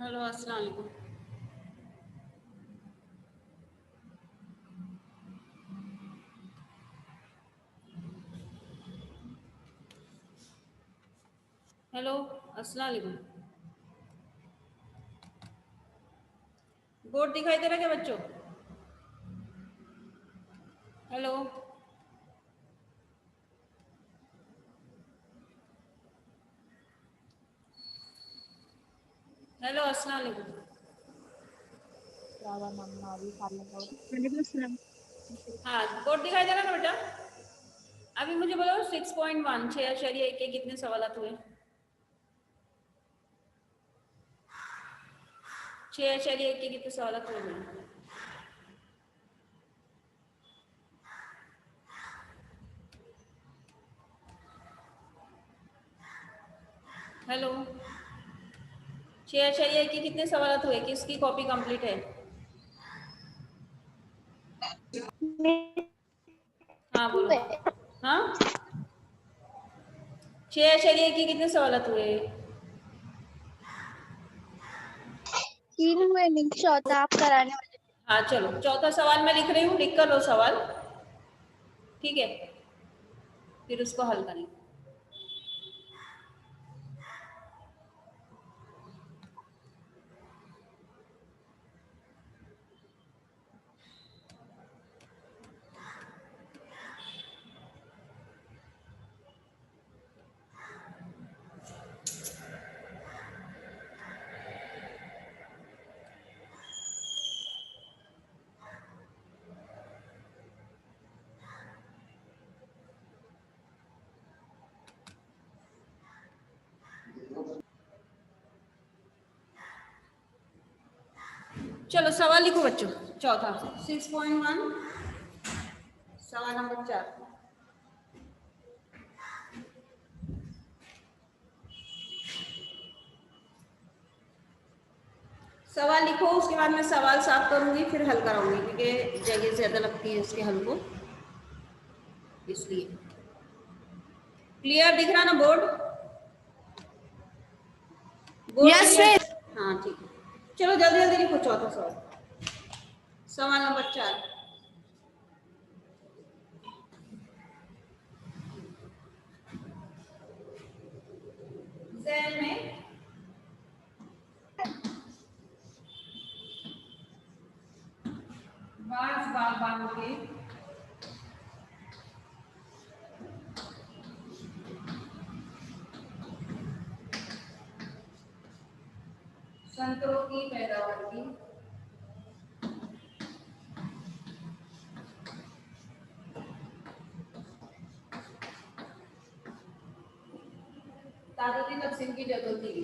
Hello अस्सलाम वालेकुम। Hello अस्सलाम वालेकुम। बोर्ड दिखाई दे रहा है क्या बच्चों? हेलो हेलो अस्सलाम वालेकुम। हाँ, बोर्ड दिखाई दे रहा है ना बेटा? अभी मुझे बोलो 6.1 6 के कितने सवालात हुए? 6 के कितने सवालात हुए बोलो? हेलो 6 के कितने सवालात हुए? किसकी कॉपी कंप्लीट है? हाँ बोलो। हाँ 6 के कितने सवालात हुए? 3 हुए, नहीं चौथा आप कराने वाले। हाँ चलो, चौथा सवाल मैं लिख रही हूँ, लिख कर लो सवाल, ठीक है? फिर उसको हल करेंगे। चलो सवाल लिखो बच्चों, चौथा 6.1 सवाल नंबर 4। सवाल लिखो, उसके बाद मैं सवाल साफ करूंगी, फिर हल कराऊंगी, क्योंकि जगह ज्यादा लगती है इसके हल को, इसलिए। क्लियर दिख रहा ना board? Board yes clear? Miss. हाँ ठीक है। चलो जल्दी जल्दी लिखो चौथा सवाल, सवाल नंबर 4। सेल में बांस बागबानों के संतरों की पैदावार की तादादी तकसीम की जरूरत दी गई।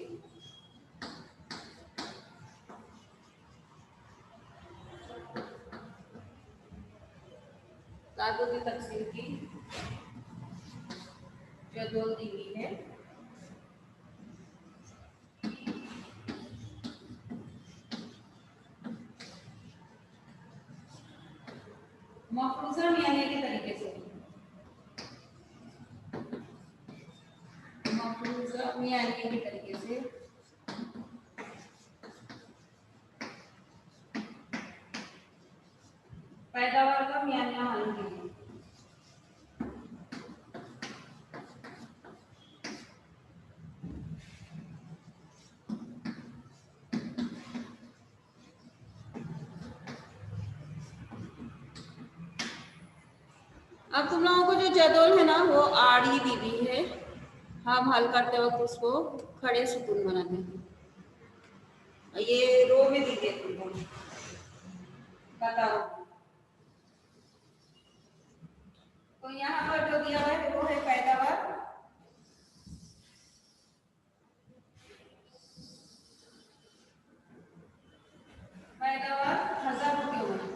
तादादी तकसीम की जरूरत दी गई है। मफरूजा मियाने के तरीके से, मफरूजा मियाने के तरीके से पैदावार का मियाना मालूम कीजिए। अब तुम लोगों को जो जदोल है ना, वो आड़ी दी हुई है, हम हल करते वक्त उसको खड़े सुकून बनाते हैं। ये रो में दी है तुमको, बताओ। तो यहाँ पर जो दिया हुआ है वो है पैदावार, पैदावार 1000 रुपये में।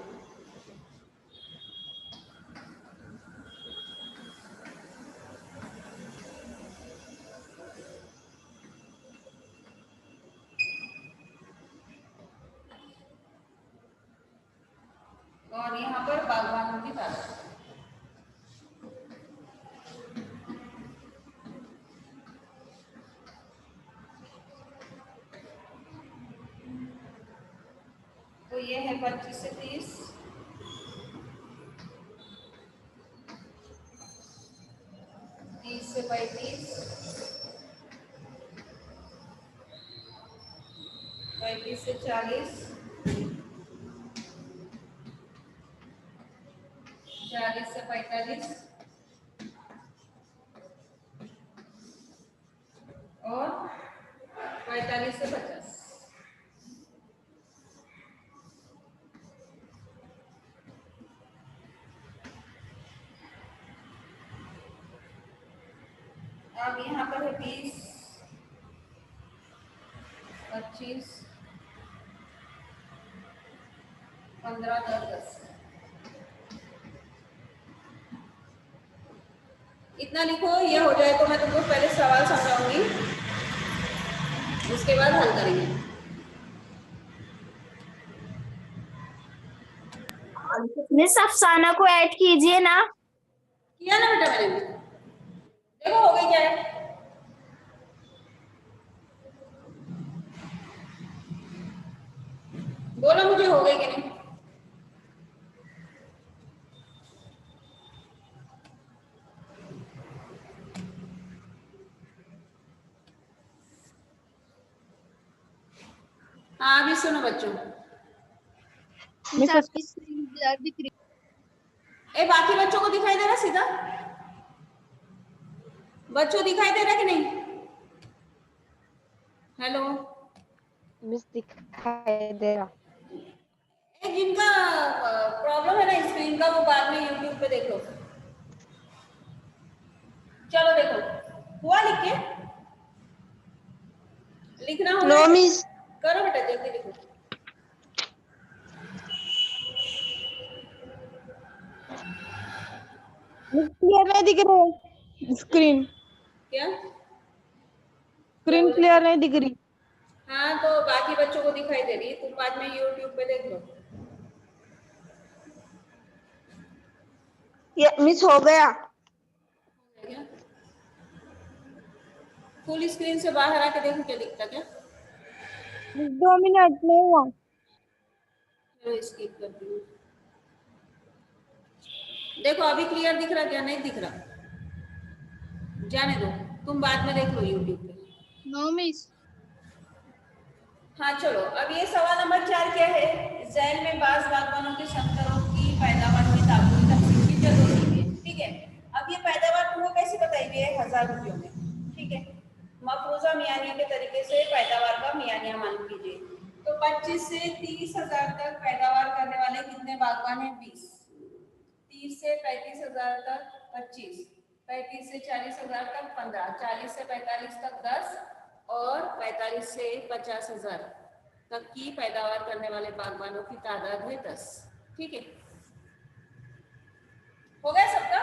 और यहाँ पर बागवानों की तादाद। ये है 25 से 30, 30 से 35, 35 से 40, 40 से 45 और 45 से 50। अब यहाँ पर है 20, 25, 15, 10, 10। इतना लिखो, ये हो जाए तो मैं तुमको पहले सवाल समझाऊंगी, उसके बाद हल करेंगे। मिस अफसाना को ऐड कीजिए ना। किया ना बेटा मैंने, देखो हो गई क्या है। बोलो मुझे हो गई कि नहीं। हाँ अभी सुनो बच्चों, मिस आपकी स्क्रीन ब्लर दिख रही। ए बाकी बच्चों को दिखाई दे रहा सीधा? बच्चों दिखाई दे रहा कि नहीं? हेलो मिस दिखाई दे रहा। जिनका प्रॉब्लम है ना स्क्रीन का, वो बाद में यूट्यूब पे देख लो। चलो देखो, हुआ लिख के? लिखना हो नो मिस। करो बेटा, जल्दी लिखो। मिस क्लियर नहीं दिख रही स्क्रीन। क्या? स्क्रीन क्लियर नहीं दिख रही। हाँ तो बाकी बच्चों को दिखाई दे रही है, तुम बाद में यूट्यूब पे देख लो। ये मिस हो गया। फुल स्क्रीन से बाहर आके देखो क्या दिखता क्या। मिस 2 मिनट नहीं हुआ। मैं स्किप करती हूँ। देखो अभी क्लियर दिख रहा क्या? नहीं दिख रहा, जाने दो, तुम बाद में देख लो यूट्यूब पे। No miss. हाँ चलो, अब ये सवाल नंबर 4 क्या है? झैल में बांस बागवानों के संतरों की पैदावार की ताबूत तकसीम की जरूरत है। ठीक है, अब ये पैदावार तुमको कैसे बताई गई है? 1000 रुपयों में। ठीक है, मफरूजा मियानिया के तरीके से पैदावार का मियानिया मालूम कीजिए। तो 25 से 30 हजार तक पैदावार करने वाले कितने बागवान हैं? 20। 30 से 35 हजार तक 25, 35 से 40 हजार तक 15, 40 से 45 तक 10 और 45 से 50 हजार तक की पैदावार करने वाले बागवानों की तादाद है 10। ठीक है, हो गया सबका?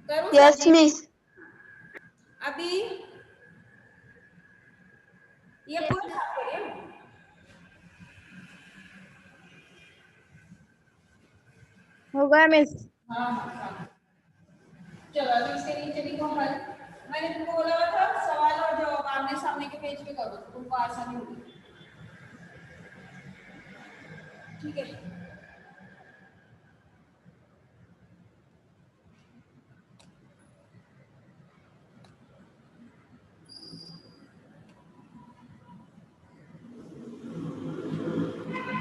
करूं? Yes miss. अभी ये पूरा साफ करिए। हो गया मिस। हाँ हाँ, चलो अभी इसके नीचे लिखो हल। मैंने तुमको बोला हुआ था सवाल और जवाब आमने सामने के पेज पे करो, तुमको आसानी होगी। ठीक है,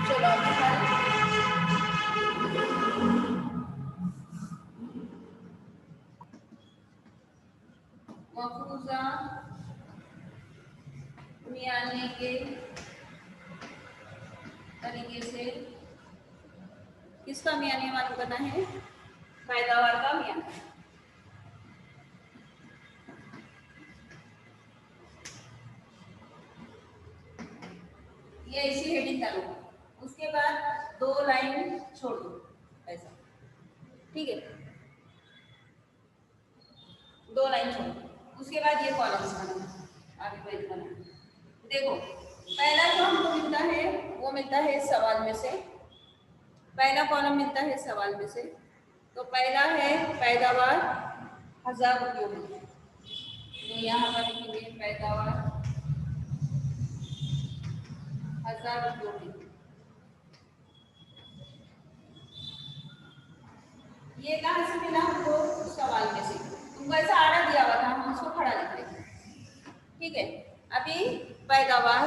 चलो अभी हल। मफरूजा मियाने के तरीके से किसका मियाने मालूम करना है? पैदावार का मियाने। ये इसी हेडिंग डालो, उसके बाद 2 लाइन छोड़ दो ऐसा। ठीक है, 2 लाइन छोड़ दो, उसके बाद ये कॉलम्स बनाना, आगे पेज बनाना। देखो पहला जो हमको मिलता है वो मिलता है सवाल में से, पहला कॉलम मिलता है सवाल में से। तो पहला है पैदावार 1000 रुपयों में, तो यहाँ पर लिखेंगे पैदावार 1000 ये कहाँ से मिला हमको? सवाल में से। तुमको ऐसा आड़ा दिया हुआ था, हम उसको खड़ा लिख लेंगे। ठीक है, अभी पैदावार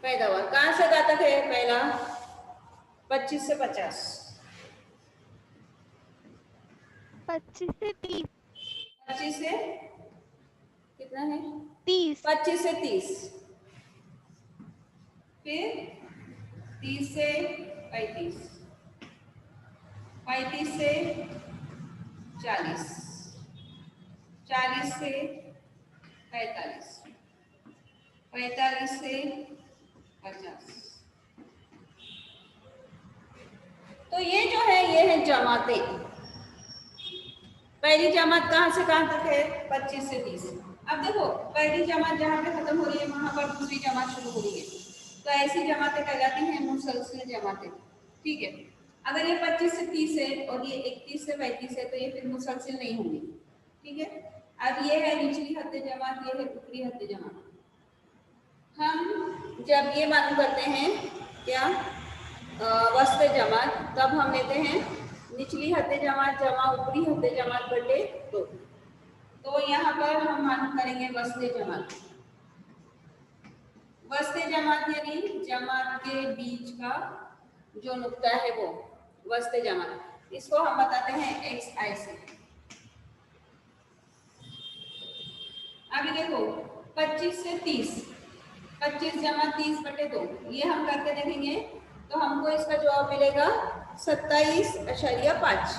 पैदावार कहाँ से कहाँ तक है? पहला 25 से 50, 25 से 30, 25 से कितना है? 30, 25 से 30, फिर 30 से 35, 35 से 40, 40 से 45, 45 से 50। तो ये जो है ये है जमातें। पहली जमात कहाँ से कहाँ तक है? 25 से 30। अब देखो पहली जमात जहाँ पे खत्म हो रही है वहां पर दूसरी जमात शुरू हो रही है, तो ऐसी जमातें कहलाती हैं मुसलसल जमातें। ठीक है, अगर ये 25 से 30 है और ये 31 से 35 है तो ये फिर मुसलसल नहीं होंगी। ठीक है, अब ये है निचली हद जमात, ये है ऊपरी हद जमात। हम जब ये मालूम करते हैं क्या वस्त जमात, तब हम लेते हैं निचली हद जमात जमा ऊपरी हद जमात बटे 2। तो यहाँ पर हम मालूम करेंगे वस्त जमात। वस्त जमात यानी जमात के बीच का जो नुक्ता है वो वस्त जमात, इसको हम बताते हैं एक्स आई से। अभी देखो 25 से 30, 25 जमा 30 बटे 2, ये हम करके देखेंगे तो हमको इसका जवाब मिलेगा 27.5।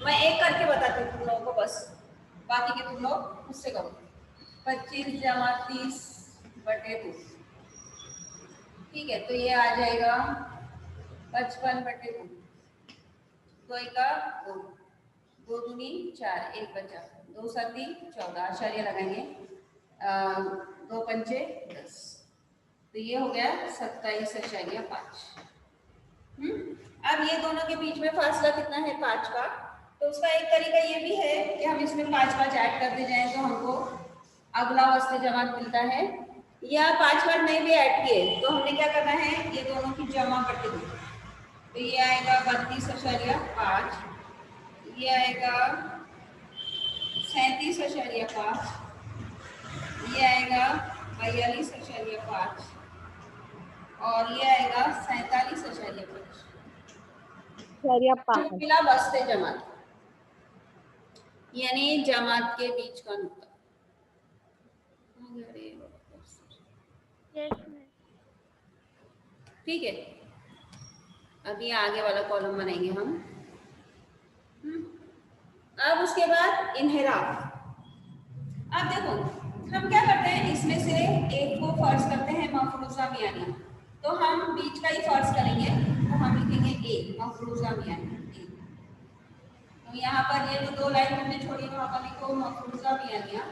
मैं एक करके बताती हूँ तुम लोगों को, बस बाकी के तुम लोग मुझसे करो। 25 जमा 30 बटे 2, ठीक है, तो ये आ जाएगा 55 बटे 2, 2 एका 2, 2 दूनी 4, 1 बचा, 2 7 14, आचार्य लगाएंगे, 2 पंचे 10, तो ये हो गया 27.5। अब ये दोनों के बीच में फासला कितना है? 5 का। तो उसका एक तरीका ये भी है कि हम इसमें 5 ऐड करते जाएं तो हमको अगला वस्त जमात मिलता है, या 5 नहीं भी ऐड किए तो हमने क्या करना है, ये दोनों की जमा बटे 2, तो ये आएगा 32.5, ये आएगा 37.5, ये आएगा 42.5 और ये आएगा 47.5। मिला वस्ते जमात यानी जमात के बीच का नुक्ता। ठीक है, अभी आगे वाला कॉलम बनाएंगे हम। अब उसके बाद इन्हेराफ। अब देखो हम क्या करते हैं, इसमें से एक को फर्ज करते हैं मफरूजा मियानी, तो हम बीच का ही फर्ज करेंगे, तो हम लिखेंगे ए मफरूजा मियानी। तो यहाँ पर ये जो 2 लाइन हमने छोड़ी वहां पर लिखो मफरूजा मियानिया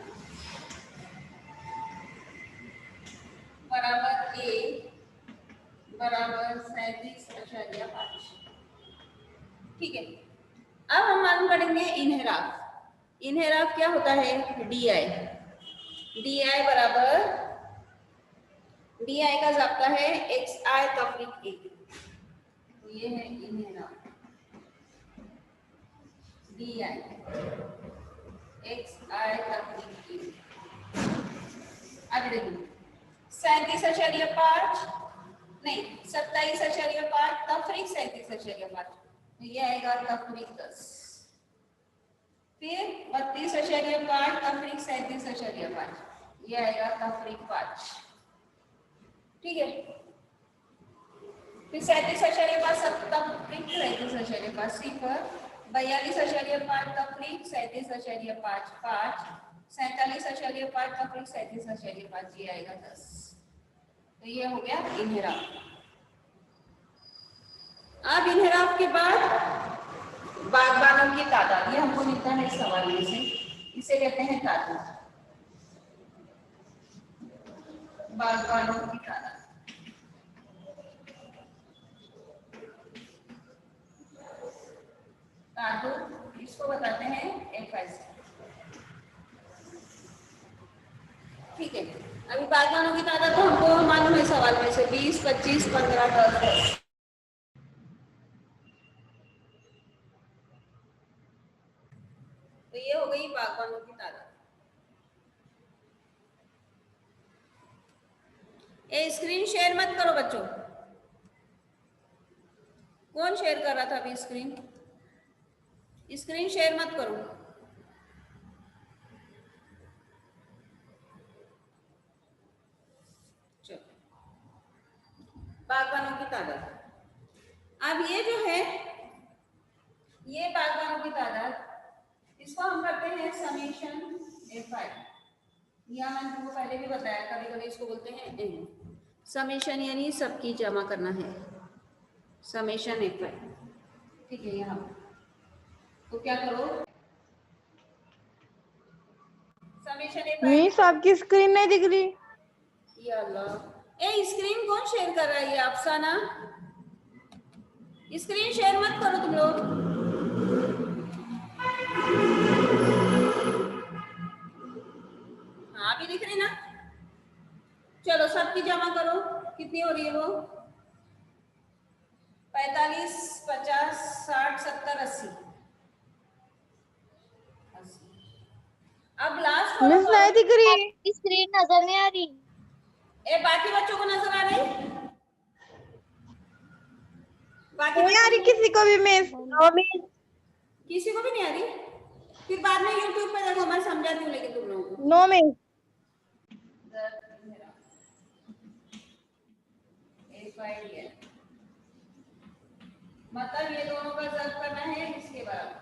बराबर ए बराबर 37.5। ठीक है, अब हम मालूम करेंगे इन्हेराफ। इन्हेराफ क्या होता है? डी आई बराबर, डी आई का ज़ाब्ता है एक्स आई तफरीक ए, तो ये है इन्हेराफ डी आई एक्स आई तफरीक ए। अब देखो 37.5 नहीं 27.5 तफरीक 37.5, तो ये आएगा तफरीक 10, फिर 32.5 तफरीक 37.5, ये आएगा तफरीक 5। ठीक है, फिर 37.5 तफरीक 37.5 सिफर, 42.5 तफरीक 37.5 5, 47.5 तफरीक 37.5, ये आएगा 10। तो ये हो गया इन्हेराफ। अब इन्हेराफ के बाद बागबानों की तादाद, ये हमको मिलता है इस सवाल में से, इसे कहते हैं तादाद। बागबानों की तादाद। धातु इसको बताते हैं FIC। ठीक है, अभी बागबानों की तादाद तो हमको मालूम है सवाल में से 20, 25, 15, 10। तो ये हो गई बागबानों की तादाद। स्क्रीन शेयर मत करो बच्चों। कौन शेयर कर रहा था अभी स्क्रीन? स्क्रीन शेयर मत करो। चलो, बागबानों की तादाद। अब ये जो है, ये बागबानों की तादाद, इसको हम करते हैं समेशन FI। यह मैंने तुमको पहले भी बताया, कभी कभी इसको बोलते हैं N। समेशन यानी सबकी जमा करना है, समेशन FI। ठीक है, यहाँ तो क्या करो, समेशन FI। मिस आपकी स्क्रीन नहीं दिख रही। या अल्लाह, स्क्रीन कौन शेयर कर रहा है? ये अफसाना। स्क्रीन शेयर मत करो तुम लोग। हाँ, अभी दिख रही ना? चलो सबकी जमा करो, कितनी हो रही है वो? 45, 50, 60, 70, 80। अब लास्ट मिस नहीं दिख रही। आपकी स्क्रीन नजर नहीं आ रही। बाकी बच्चों को नजर आ रही? बाकी नहीं आ रही किसी को भी मिस। किसी को भी नहीं आ रही? फिर बाद में YouTube पे देखो, मैं समझाती हूँ लेकिन तुम लोगों को। No miss. मतलब ये दोनों का ज़ब्त करना है इसके बराबर।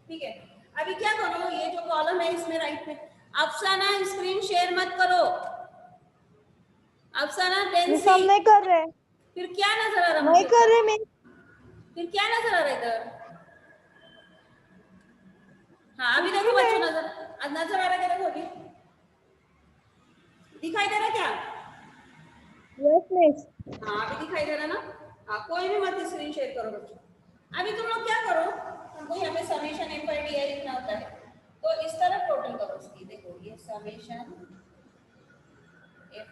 ठीक है, अभी क्या करो, ये जो कॉलम है इसमें राइट में, अफसाना स्क्रीन शेयर मत करो। अफसाना मिस हम नहीं कर रहे। फिर क्या नजर आ रहा? नहीं कर रहे मिस। फिर क्या नजर आ रहा है इधर? हाँ, अभी देखो बच्चों, नजर आ रहा है क्या? देखो अभी दिखाई दे रहा क्या? Yes miss. हाँ, अभी दिखाई दे रहा ना? हाँ, कोई भी मत स्क्रीन शेयर करो बच्चों। अभी तुम लोग क्या करो, हमको यहाँ पे समेशन FIDI लिखना होता है, तो इस तरफ टोटल करो उसकी। देखो ये समेशन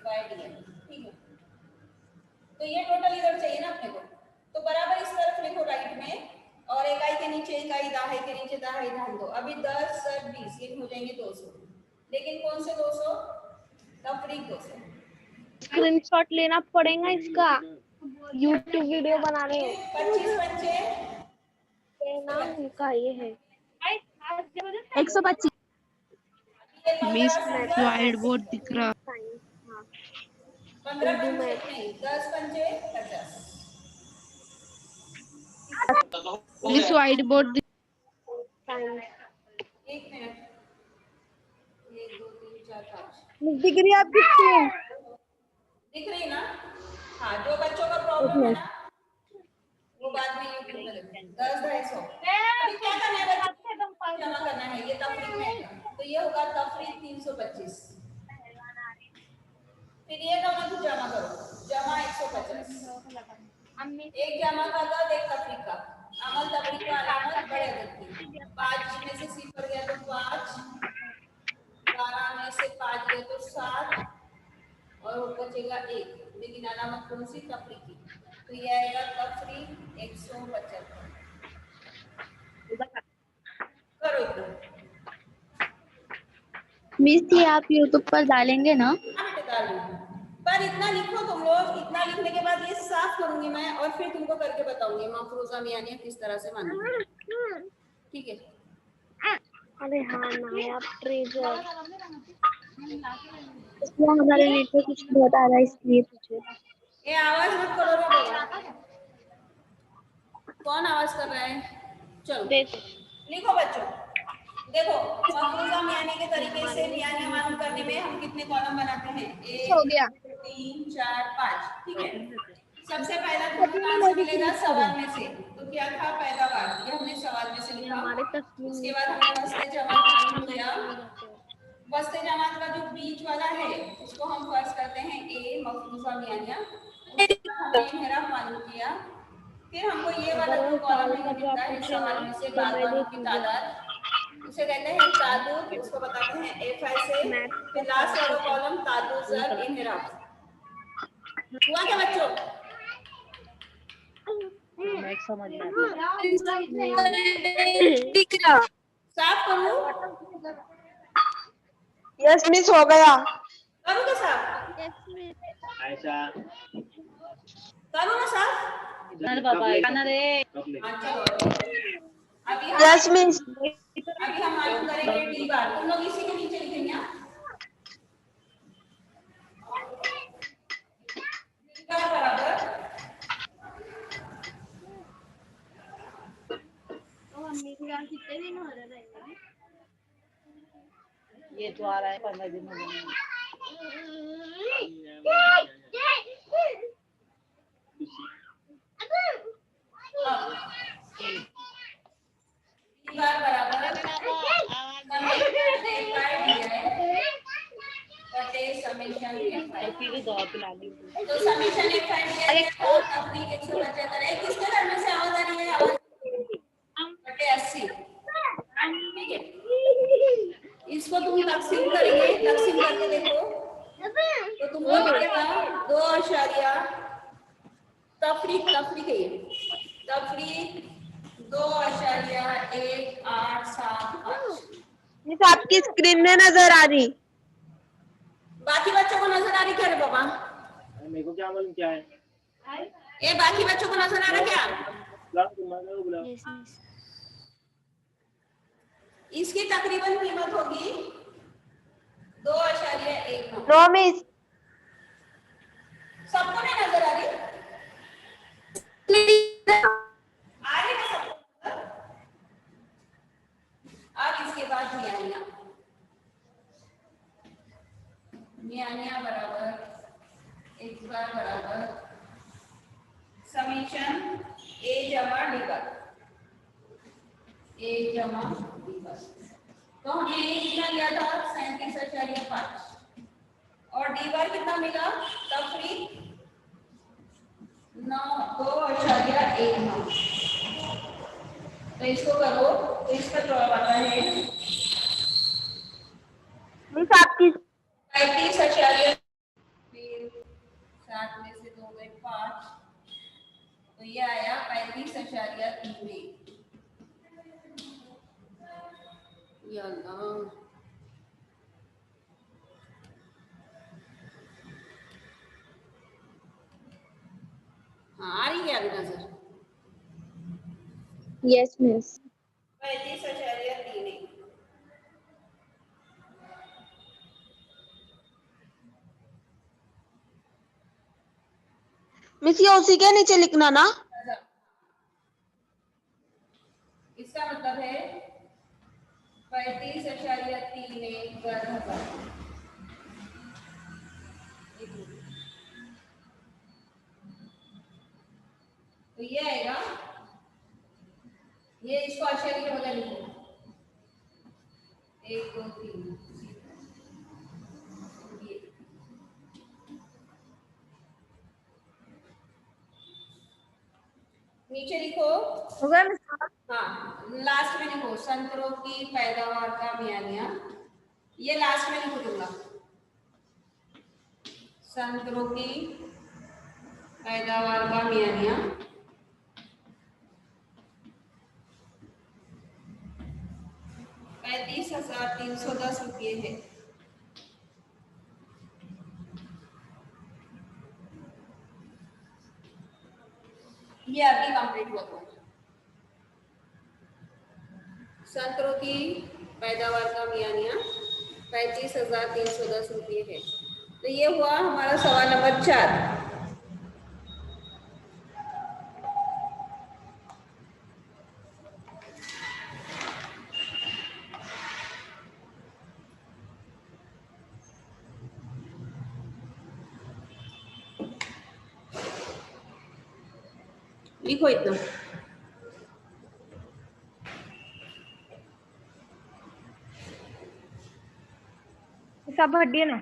FIDI, ठीक है? तो ये टोटल इधर चाहिए ना अपने को, तो बराबर इस तरफ लिखो राइट में, और इकाई के नीचे इकाई, दहाई के नीचे दहाई, ध्यान दो। अभी 10, 20 ये हो जाएंगे 200, लेकिन कौन से 200? तफरीक 200। स्क्रीनशॉट लेना पड़ेगा इसका, यूट्यूब वीडियो बना रहे हो। 25 बच्चे नाम इनका ये है 125। मिस वाइट बोर्ड दिख रहा। 15 पंचे नहीं, 10 पंचे 50। मिस वाइट बोर्ड एक मिनट, 1, 2, 3, 4, 5 मिस दिख रही है आपकी स्क्रीन। दिख रही ना? हाँ, जो बच्चों का प्रॉब्लम है ना, वो बाद में यूट्यूब में लिखो। 10, 250। अभी क्या करना है बच्चों? जमा करना है, ये तफरीक में है, तो ये होगा तफरीक 325। फिर ये दोनों को जमा करो, जमा 150। एक जमा का अदद, एक तफरीक का। अमल तफरीक का अलामत बड़े अदद की। 5 में से 0 गया तो 5, 12 में से 5 गया तो 7, और बचेगा 1, लेकिन अलामत कौन सी? तफरीक की। तो ये आएगा तफरीक 175। करो इतना। मिस ये आप यूट्यूब पर डालेंगे ना? हाँ बेटे, डाल दूंगी, पर इतना लिखो तुम लोग। इतना लिखने के बाद ये साफ करूंगी मैं, और फिर तुमको करके बताऊंगी मफरूजा मियानिया किस तरह से मानना है। ठीक है? अरे हाँ ना आप ट्रेजर, इसमें हमारे नेटवर्क कुछ बहुत आ रहा है इसलिए पूछे। ये आवाज मत करो रे बाबा। कौन आवाज कर रहा है? चलो लिखो बच्चों। देखो, मफरूजा मियानी के तरीके से मियानी मालूम करने में हम कितने कॉलम बनाते हैं? 1, हो गया। 3, 4, 5। ठीक है, सबसे पहला तुमको कहाँ से मिलेगा? सवाल में से। तो क्या था? पैदावार, ये हमने सवाल में से लिखा। उसके बाद हमने वस्ते जमा मालूम किया, वस्ते जमात का जो बीच वाला है उसको हम फर्ज करते हैं ए मफरूजा मियानिया, हमने इन्हेराफ मालूम किया। फिर हमको ये वाला जो कॉलम नहीं मिलता है सवाल में से बाद वालों की तादाद, उसे कहते हैं तादुद, उसको बताते हैं एफ ऐसे। फिर लास्ट वाला कॉलम तादुद ज़र इन्हेराफ। हुआ क्या बच्चों? साफ करूं? यस मिस, हो गया। करूं क्या साफ? करूं ना साफ? अच्छा यस मिस। अभी हम मालूम करेंगे डी बार। तुम लोग इसी के नीचे लिखेंगे डी बार बराबर ये तो आ रहा है 15 दिन हो गए। डी बार बराबर समेशन तो समेशन दिया है तो अपनी 175 है। किसके घर में से आवाज आ रही है? आवाज बटे 80। ठीक है, इसको तुम तकसीम करेंगे, तकसीम करके देखो तो तुमको मिलेगा 2 तफरीक है ये तफरीक 2.1875। मिस आपकी स्क्रीन में नजर आ रही। बाकी बच्चों को नजर आ रही क्या रे बाबा? मेरे को क्या मालूम क्या है? ए बाकी बच्चों को नजर आ रहा क्या? इसकी तकरीबन कीमत होगी 2.19। No miss. सबको नहीं नजर आ रही? आ रही ना सबको? अब इसके बाद मियानिया बराबर एक्स बार बराबर समीशन ए जमा डी बार। तो हमने ए कितना लिया था 37.5 और डी बार कितना मिला तफरीक 2.19। तो इसको करो तो इसका जवाब आता है मिस आपकी 35.5। फिर 7 में से 2 गए 5 तो ये आया 35.3। या अल्लाह, हाँ आ रही है अभी नजर? Yes miss. 35.3। मिस ये उसी के नीचे लिखना ना। इसका मतलब है 35.3 घर हजार। तो ये आएगा, ये इसको अशरी के बगल लिखो 1 2 3। नीचे लिखो, हो गया मिस। हाँ लास्ट में लिखो संतरों की पैदावार का मियानिया। ये लास्ट में लिखो दूंगा संतरों की पैदावार का मियानिया 35,310 रुपये है। ये अभी कंप्लीट हुआ था। संतरों की पैदावार का मियानिया 35,310 रुपये है। तो ये हुआ हमारा सवाल नंबर 4। लिखो इतना। आप हटिए ना।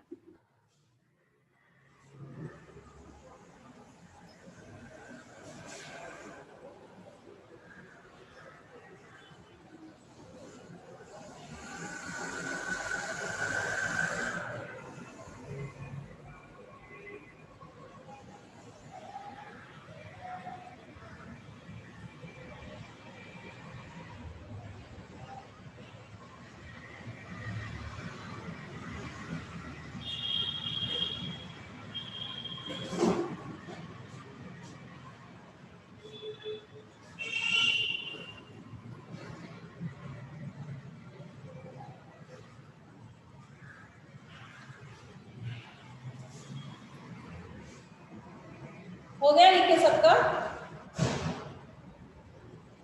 हो गया लिख के सबका?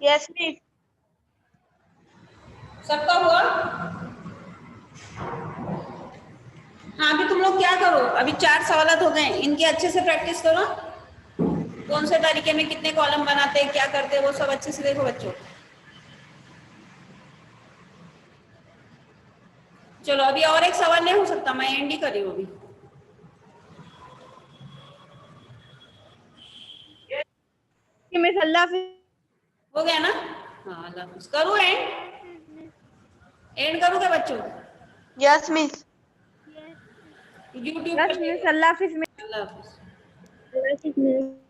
Yes miss. सबका हुआ? हाँ, अभी तुम लोग क्या करो, अभी 4 सवालात हो गए, इनकी अच्छे से प्रैक्टिस करो। कौन से तरीके में कितने कॉलम बनाते हैं, क्या करते हैं, वो सब अच्छे से देखो बच्चों। चलो अभी और एक सवाल नहीं हो सकता, मैं एंड ही कर रही हूँ अभी। मिस अल्लाह हाफिज। हो गया ना? हाँ, अल्लाह हाफिज। करूँ एंड? एंड करूँ क्या बच्चों? Yes miss. यूट्यूब यस पर मिस अल्लाह हाफिज। अल्लाह हाफिज। मिस